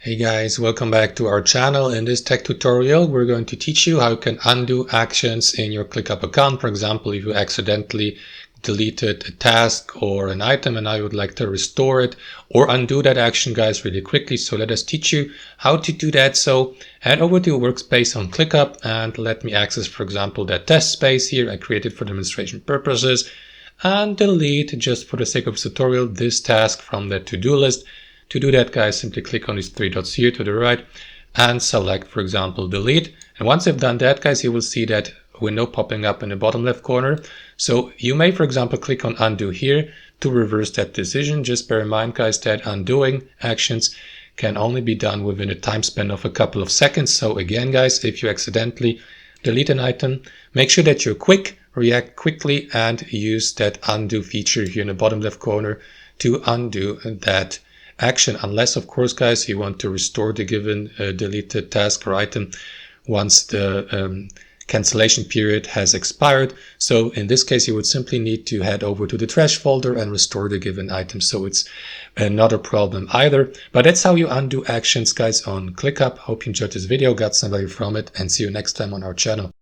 Hey guys, welcome back to our channel. In this tech tutorial, we're going to teach you how you can undo actions in your ClickUp account. For example, if you accidentally deleted a task or an item and now you would like to restore it or undo that action, guys, really quickly. So let us teach you how to do that. So head over to your workspace on ClickUp and let me access, for example, that test space here I created for demonstration purposes, and delete, just for the sake of tutorial, this task from the to-do list. To do that, guys, simply click on these three dots here to the right and select, for example, delete. And once you've done that, guys, you will see that window popping up in the bottom left corner. So you may, for example, click on undo here to reverse that decision. Just bear in mind, guys, that undoing actions can only be done within a time span of a couple of seconds. So again, guys, if you accidentally delete an item, make sure that you're quick, react quickly, and use that undo feature here in the bottom left corner to undo that action, unless, of course, guys, you want to restore the given deleted task or item once the cancellation period has expired. So in this case, you would simply need to head over to the trash folder and restore the given item. So it's not a problem either. But that's how you undo actions, guys, on ClickUp. Hope you enjoyed this video, got some value from it, and see you next time on our channel.